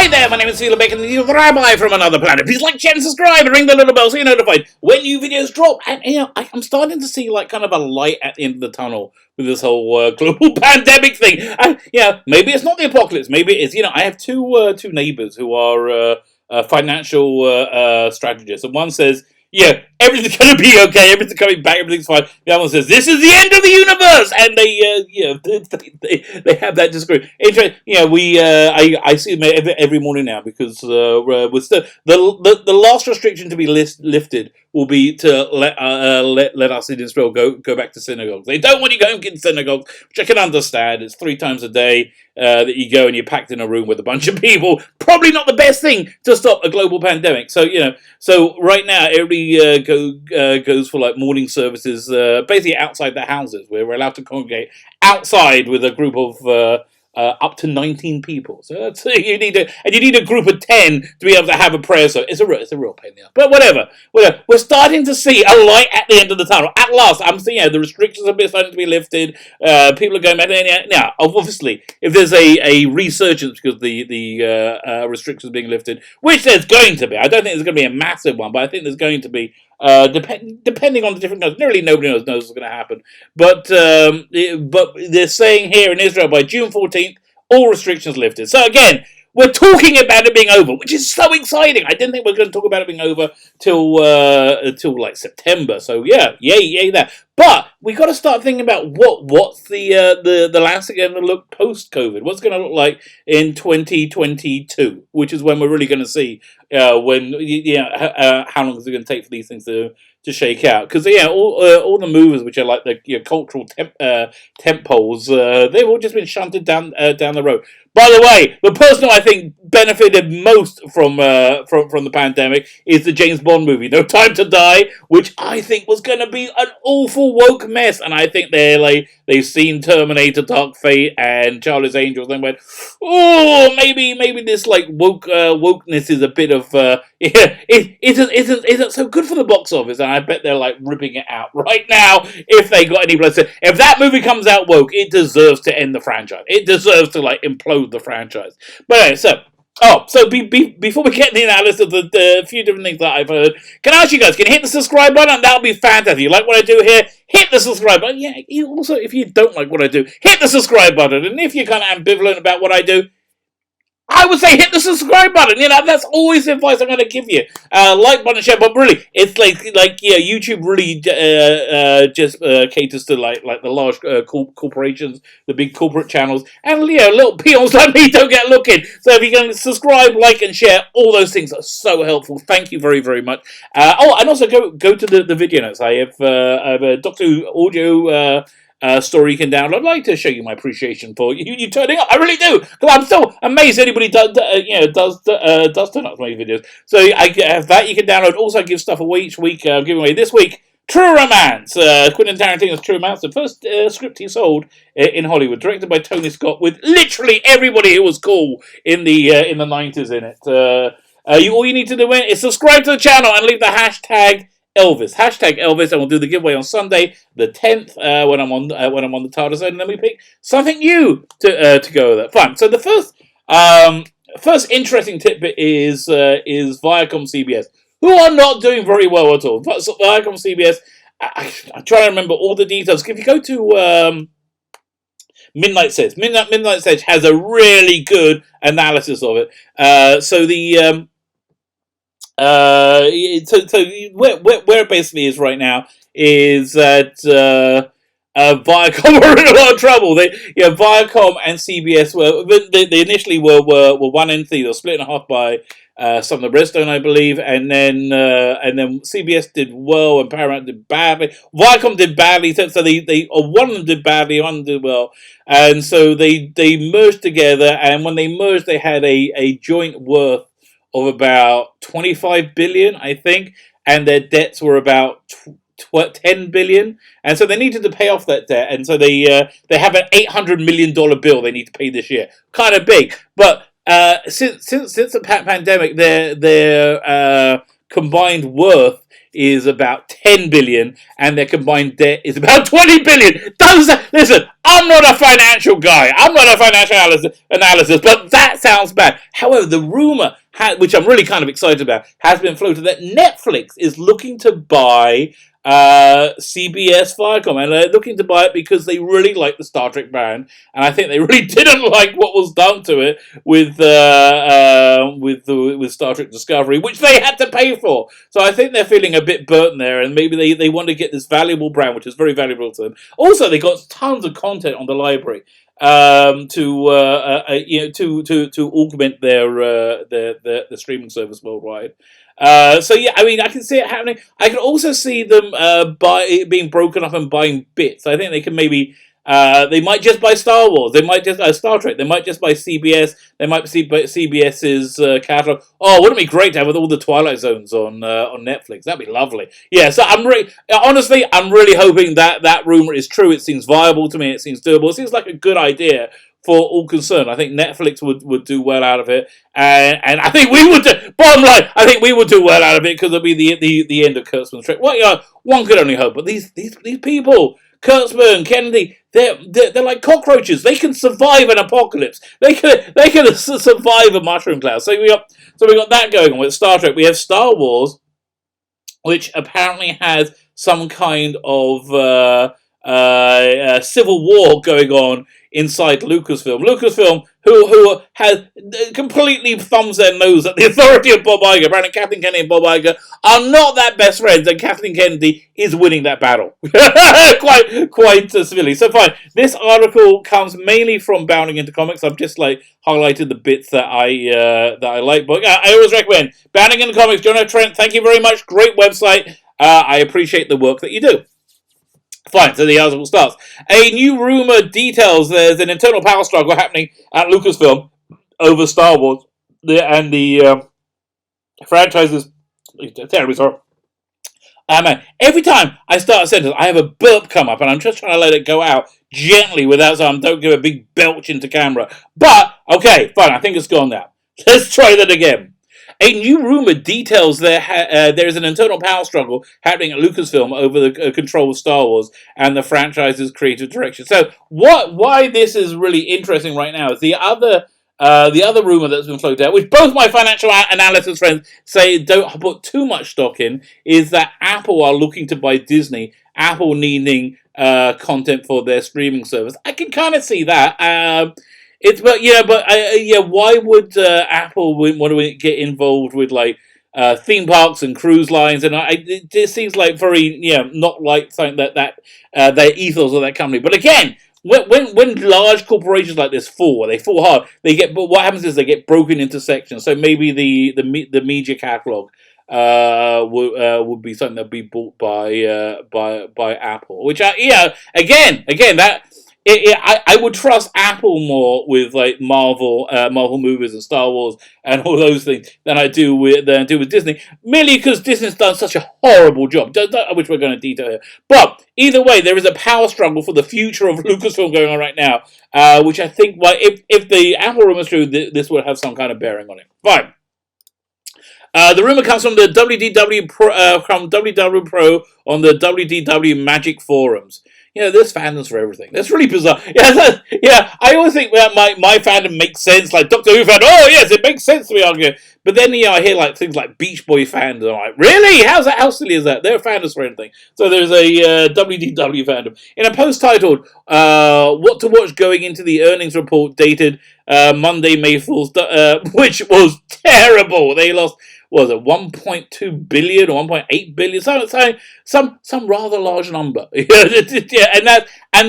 Hi there, my name is Felix Bacon, and you're the Rabbi from another planet. Please like, share, and subscribe, and ring the little bell so you're notified when new videos drop. And I'm starting to see like kind of a light at the end of the tunnel with this whole global pandemic thing. Maybe it's not the apocalypse. Maybe it's I have two neighbors who are financial strategists, and one says, yeah, everything's going to be okay, everything's coming back, everything's fine. The other one says, this is the end of the universe! And they have that disagreement. I see them every morning now because we're still, the last restriction to be lifted will be to let us in Israel go back to synagogues. They don't want you going to synagogues, which I can understand. It's 3 times a day that you go and you're packed in a room with a bunch of people. Probably not the best thing to stop a global pandemic. So right now everybody goes for like morning services, basically outside their houses, where we're allowed to congregate outside with a group of up to 19 people. So that's you need a group of 10 to be able to have a prayer. So it's a real pain in the ass. But whatever. We're starting to see a light at the end of the tunnel. At last, I'm seeing the restrictions are starting to be lifted. People are going back. Now, obviously, if there's a resurgence because the restrictions are being lifted, which there's going to be. I don't think there's going to be a massive one, but I think there's going to be. Depending on the different countries, really nobody knows what's going to happen. But they're saying here in Israel by June 14th, all restrictions lifted. So again, we're talking about it being over, which is so exciting. I didn't think we were going to talk about it being over till like September. So yeah, yay that. But we got to start thinking about what's the landscape going to look post COVID. What's going to look like in 2022, which is when we're really going to see how long is it going to take for these things to shake out? Because all the movers, which are like the cultural temp poles, they've all just been shunted down the road. By the way, the person who I think benefited most from the pandemic is the James Bond movie, No Time to Die, which I think was going to be an awful woke mess. And I think they've seen Terminator, Dark Fate, and Charlie's Angels, and went, oh, maybe this like wokeness is a bit of isn't so good for the box office. And I bet they're like ripping it out right now if they got any blood. If that movie comes out woke, it deserves to end the franchise. It deserves to like implode the franchise. But anyway, so before we get the analysis of the few different things that I've heard, can I ask you guys, can you hit the subscribe button? That would be fantastic. You like what I do here? Hit the subscribe button. Yeah, also, if you don't like what I do, hit the subscribe button. And if you're kind of ambivalent about what I do, I would say hit the subscribe button. That's always the advice I'm going to give you. Like button, share, but really, it's YouTube really just caters to like the large corporations, the big corporate channels, and little peons like me don't get looking. So if you can subscribe, like, and share, all those things are so helpful. Thank you very, very much. And also go to the video notes. I have a Doctor Who audio. Story you can download. I'd like to show you my appreciation for you turning up. I really do, because I'm so amazed anybody does turn up to my videos. So I have that you can download. Also, I give stuff away each week. I'm giving away this week True Romance, Quentin Tarantino's True Romance, the first script he sold in Hollywood, directed by Tony Scott, with literally everybody who was cool in the 90s in it. All you need to do is subscribe to the channel and leave the hashtag Elvis, and we'll do the giveaway on Sunday, the 10th, when I'm on the TARDIS zone, and then we pick something new to go with that. Fine. So the first interesting tidbit is Viacom CBS, who are not doing very well at all. But Viacom CBS, I'm trying to remember all the details. If you go to Midnight Sedge has a really good analysis of it. Where it basically is right now is that Viacom were in a lot of trouble. Viacom and CBS they initially were one entity. They were split in half by some of the Redstone, I believe, and then CBS did well and Paramount did badly. Viacom did badly, so one of them did badly, one of them did well, and so they merged together. And when they merged, they had a joint worth of about 25 billion, I think, and their debts were about 10 billion, and so they needed to pay off that debt, and so they have an $800 million bill they need to pay this year, kind of big. But since the pandemic, their combined worth is about 10 billion, and their combined debt is about 20 billion. Listen, I'm not a financial guy. I'm not a financial analysis, but that sounds bad. However, the rumor, which I'm really kind of excited about, has been floated that Netflix is looking to buy CBS Viacom, and they're looking to buy it because they really like the Star Trek brand, and I think they really didn't like what was done to it with Star Trek Discovery, which they had to pay for. So I think they're feeling a bit burnt there, and maybe they want to get this valuable brand, which is very valuable to them. Also, they got tons of content on the library to augment their streaming service worldwide. So yeah, I mean, I can see it happening. I can also see them by it being broken up and buying bits. I think they can maybe they might just buy Star Wars. They might just Star Trek. They might just buy CBS. They might see CBS's catalog. Oh, wouldn't it be great to have with all the Twilight Zones on Netflix? That'd be lovely. Yeah. So honestly, I'm really hoping that rumor is true. It seems viable to me. It seems doable. It seems like a good idea for all concerned. I think Netflix would do well out of it, and I think we would. Bottom line, I think we would do well out of it because it'll be the end of Kurtzman's trip. Well, one could only hope. But these people, Kurtzman, Kennedy, they're like cockroaches. They can survive an apocalypse. They can survive a mushroom cloud. So we got that going on with Star Trek. We have Star Wars, which apparently has some kind of civil war going on inside Lucasfilm. Lucasfilm, who has completely thumbs their nose at the authority of Bob Iger. Apparently, Kathleen Kennedy and Bob Iger are not that best friends, and Kathleen Kennedy is winning that battle quite severely. So fine. This article comes mainly from Bounding into Comics. I've just highlighted the bits that I like. But I always recommend Bounding into Comics. Jonah Trent, thank you very much. Great website. I appreciate the work that you do. Fine, so the article starts. A new rumor details there's an internal power struggle happening at Lucasfilm over Star Wars and the franchises. Terribly sorry. Every time I start a sentence, I have a burp come up, and I'm just trying to let it go out gently without so I don't give a big belch into camera. But, okay, fine, I think it's gone now. Let's try that again. A new rumor details there is an internal power struggle happening at Lucasfilm over the control of Star Wars and the franchise's creative direction. So, why this is really interesting right now is the other rumor that's been floated out, which both my financial analysis friends say don't put too much stock in, is that Apple are looking to buy Disney. Apple needing content for their streaming service. I can kind of see that. Why would Apple want to get involved with theme parks and cruise lines? And it just seems like very not like something that their ethos of that company. But again, when large corporations like this fall, they fall hard. But what happens is they get broken into sections. So maybe the media catalog would be something that'd be bought by Apple. Which again that. I would trust Apple more with Marvel movies and Star Wars and all those things than I do with Disney, merely because Disney's done such a horrible job, which we're going to detail here. But either way, there is a power struggle for the future of Lucasfilm going on right now, which I think, if the Apple rumor is true, this would have some kind of bearing on it. Fine. The rumor comes from the WDW Pro on the WDW Magic forums. There's fandoms for everything. That's really bizarre. I always think that my fandom makes sense. Like Doctor Who fandom, oh yes, it makes sense to me arguing. But then I hear things like Beach Boy fandom. I'm like, really? How silly is that? There are fandoms for anything. So there's a WDW fandom. In a post titled "What to Watch Going into the Earnings Report" dated Monday, May 4th, which was terrible. They lost. Was it 1.2 billion or 1.8 billion? Some rather large number. and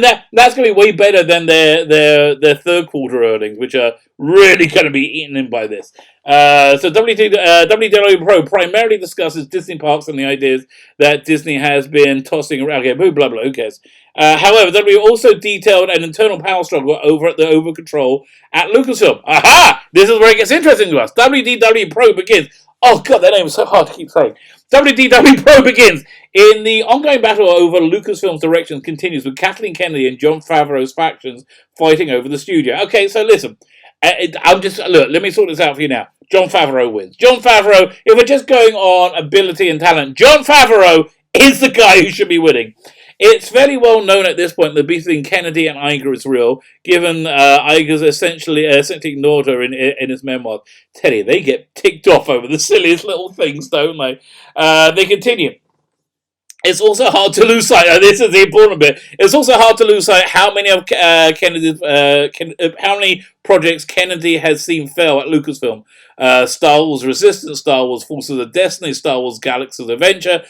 that's going to be way better than their third quarter earnings, which are really going to be eaten in by this. So WDW Pro primarily discusses Disney parks and the ideas that Disney has been tossing around. Okay, blah blah. Who cares? However, W also detailed an internal power struggle over control at Lucasfilm. Aha! This is where it gets interesting to us. WDW Pro begins. Oh god, that name is so hard to keep saying. WDW Pro begins. In the ongoing battle over Lucasfilm's directions continues with Kathleen Kennedy and Jon Favreau's factions fighting over the studio. Okay, so listen. Let me sort this out for you now. Jon Favreau wins. Jon Favreau, if we're just going on ability and talent, Jon Favreau is the guy who should be winning. It's fairly well known at this point that between Kennedy and Iger is real, given Iger's essentially ignored her in his memoirs. Teddy, they get ticked off over the silliest little things, don't they? They continue. It's also hard to lose sight. This is the important bit. It's also hard to lose sight how many of Kennedy's how many projects Kennedy has seen fail at Lucasfilm. Star Wars Resistance, Star Wars Forces of Destiny, Star Wars Galaxy's Adventure,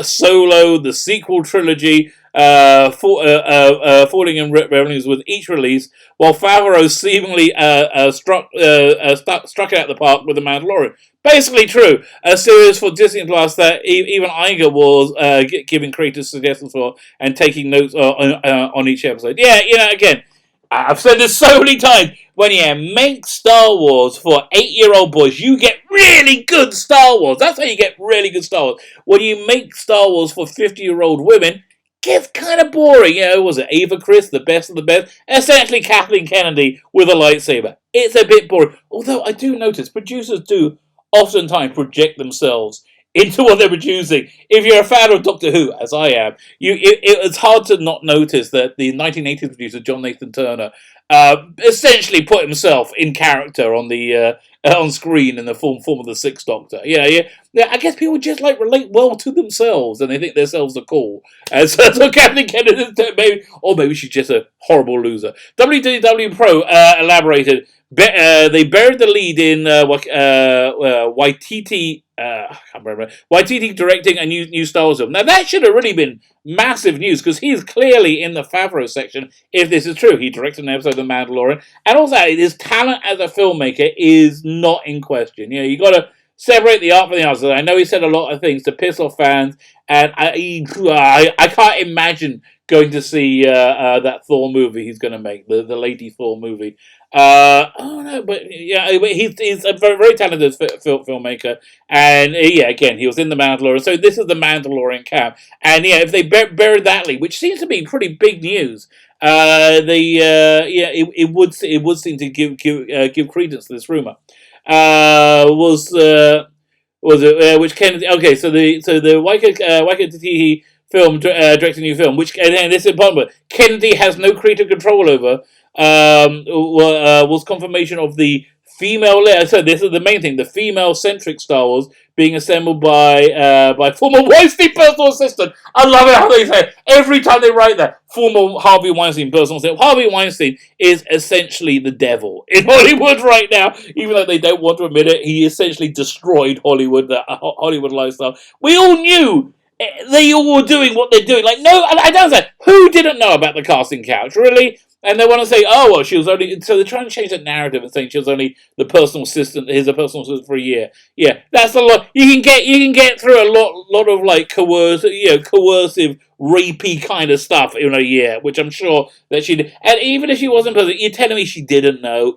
Solo, the sequel trilogy, falling in revenues with each release, while Favreau seemingly struck it out the park with The Mandalorian. Basically true. A series for Disney Plus that even Iger was giving creative suggestions for and taking notes on each episode. Yeah, again, I've said this so many times. When you make Star Wars for 8-year-old boys, you get really good Star Wars. That's how you get really good Star Wars. When you make Star Wars for 50-year-old women, it gets kind of boring. Was it Ava Chris, the best of the best? Essentially Kathleen Kennedy with a lightsaber. It's a bit boring. Although I do notice producers do oftentimes project themselves into what they're producing. If you're a fan of Doctor Who, as I am, it's hard to not notice that the 1980s producer John Nathan Turner essentially put himself in character on the on screen in the form of the Sixth Doctor. Yeah. I guess people just relate well to themselves, and they think themselves are cool. So Kathleen Kennedy, maybe she's just a horrible loser. WDW Pro elaborated. They buried the lead in Waititi. I can't remember. Waititi directing a new Star Wars film. Now that should have really been massive news because he's clearly in the Favreau section. If this is true, he directed an episode of The Mandalorian, and also his talent as a filmmaker is not in question. You got to separate the art from the artist. I know he said a lot of things to piss off fans, and I can't imagine going to see that Thor movie he's going to make, the Lady Thor movie. But he's a very, very talented filmmaker, and again, he was in The Mandalorian, so this is The Mandalorian camp, and if they buried that lead, which seems to be pretty big news, it would seem to give credence to this rumor. Was it which Kennedy? Okay, so the Waikiki film directing a new film, which and this is important, but Kennedy has no creative control over. Was confirmation of the female layer. So this is the main thing: the female-centric Star Wars being assembled by former Weinstein personal assistant. I love it how they say it. Every time they write that, former Harvey Weinstein personal assistant. Harvey Weinstein is essentially the devil in Hollywood right now, even though they don't want to admit it. He essentially destroyed Hollywood, the Hollywood lifestyle. We all knew they all were doing what they're doing. No, I don't say who didn't know about the casting couch, really. And they want to say, she was only... So they're trying to change that narrative and saying she was only the personal assistant, a personal assistant for a year. Yeah, that's a lot. You can get through a lot of coercive, rapey kind of stuff in a year, which I'm sure that she did. And even if she wasn't person, you're telling me she didn't know.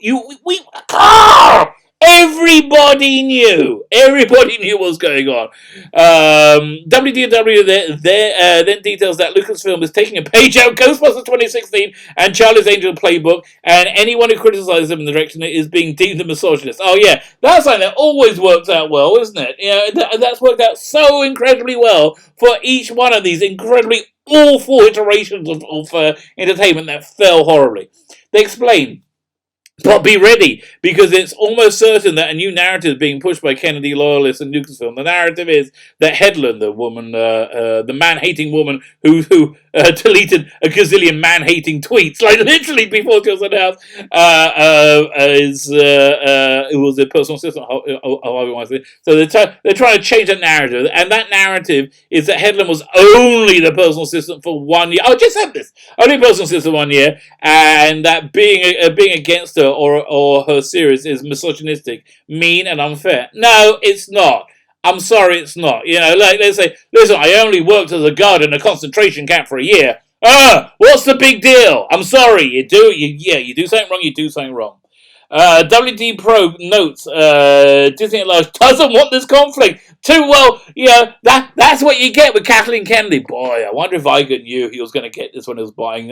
Everybody knew. Everybody knew what was going on. WDW then details that Lucasfilm is taking a page out of Ghostbusters 2016 and Charlie's Angel playbook, and anyone who criticizes them in the direction is being deemed a misogynist. Oh yeah, that's something that always works out well, isn't it? That's worked out so incredibly well for each one of these incredibly awful iterations of entertainment that fell horribly. They explain. But be ready, because it's almost certain that a new narrative is being pushed by Kennedy loyalists and Lucasfilm. The narrative is that Hedlund, the woman, the man-hating woman who deleted a gazillion man-hating tweets, literally before it was announced, it was a personal assistant. So they're trying to change that narrative, and that narrative is that Hedlund was only the personal assistant for 1 year. Just said this, only personal assistant 1 year, and that being against her or her series is misogynistic, mean, and unfair. No, it's not. I'm sorry, it's not. They say, listen, I only worked as a guard in a concentration camp for a year. What's the big deal? I'm sorry, you do something wrong, you do something wrong. WD Pro notes, Disney at large doesn't want this conflict. Well, that's what you get with Kathleen Kennedy. Boy, I wonder if Iger knew he was going to get this when he was buying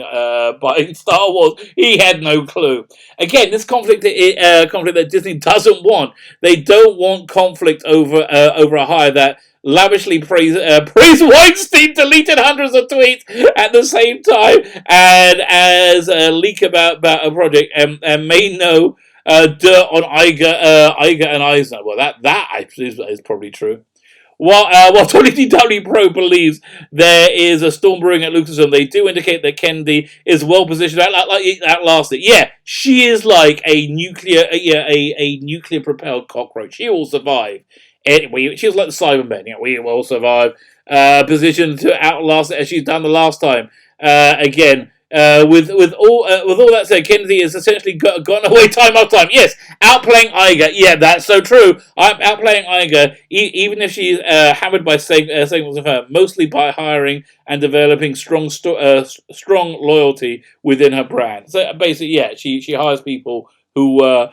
Star Wars. He had no clue. Again, this conflict that Disney doesn't want. They don't want conflict over a hire that lavishly praise Weinstein deleted hundreds of tweets at the same time, and as a leak about a project, and made no dirt on Iger and Eisner. Well, that I believe is probably true. While Tony DW Pro believes there is a storm brewing at Lucasfilm, they do indicate that Kennedy is well positioned at last. Yeah, she is like a nuclear propelled cockroach. She will survive. Anyway, she was like the Cybermen. Yeah, we will survive. Positioned to outlast it as she's done the last time. Again. With all that said, Kennedy has essentially gotten away time after time. Yes, outplaying Iger. Yeah, that's so true. I'm outplaying Iger, even if she's hammered by segments of her, mostly by hiring and developing strong loyalty within her brand. So basically, yeah, she hires people who will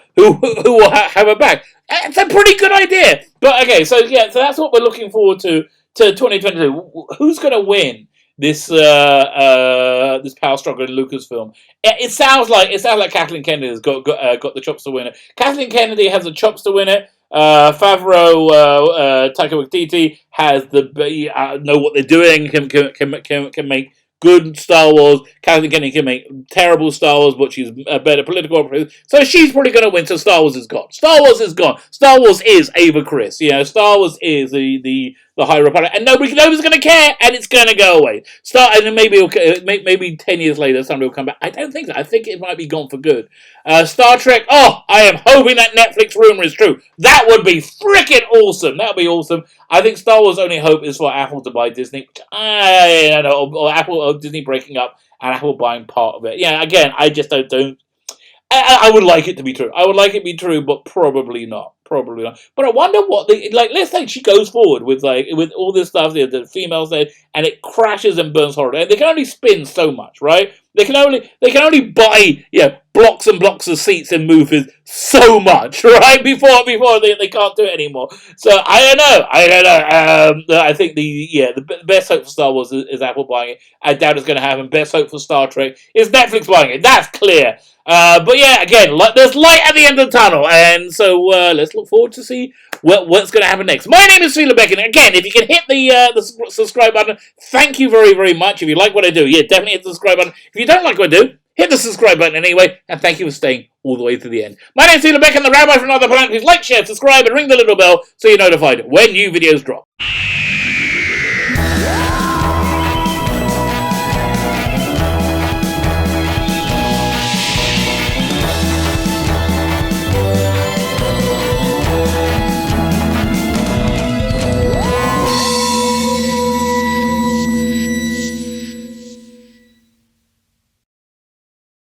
have her back. It's a pretty good idea. But okay, so that's what we're looking forward to 2022. Who's going to win this power struggle in Lucasfilm? It sounds like Kathleen Kennedy has got the chops to win it. Kathleen Kennedy has the chops to win it. Favreau, Taika Waititi has know what they're doing. Can make good Star Wars. Kathleen Kennedy can make terrible Star Wars, but she's a better political operator. So she's probably going to win. So Star Wars is gone. Star Wars is gone. Star Wars is Ava Chris. Star Wars is the High Republic, and nobody's going to care, and it's going to go away. And then maybe 10 years later, somebody will come back. I don't think so. I think it might be gone for good. Star Trek. Oh, I am hoping that Netflix rumor is true. That would be freaking awesome. That would be awesome. I think Star Wars' only hope is for Apple to buy Disney. I don't know, or Apple or Disney breaking up and Apple buying part of it. Yeah, again, I just don't. I would like it to be true. I would like it to be true, but probably not. Probably not. But I wonder what let's say she goes forward with all this stuff, the females there, and it crashes and burns horribly. And they can only spin so much, right? They can only buy blocks and blocks of seats and movies so much, right? Before they can't do it anymore. So I don't know. I think the best hope for Star Wars is Apple buying it. I doubt it's going to happen. Best hope for Star Trek is Netflix buying it. That's clear. But yeah, again, there's light at the end of the tunnel, and so let's look forward to see what's going to happen next. My name is Sheila Beck, and again, if you can hit the subscribe button, thank you very, very much. If you like what I do, definitely hit the subscribe button. If you don't like what I do, hit the subscribe button anyway, and thank you for staying all the way to the end. My name is Sheila Beck, and the Rabbi from another planet. Please like, share, subscribe, and ring the little bell so you're notified when new videos drop.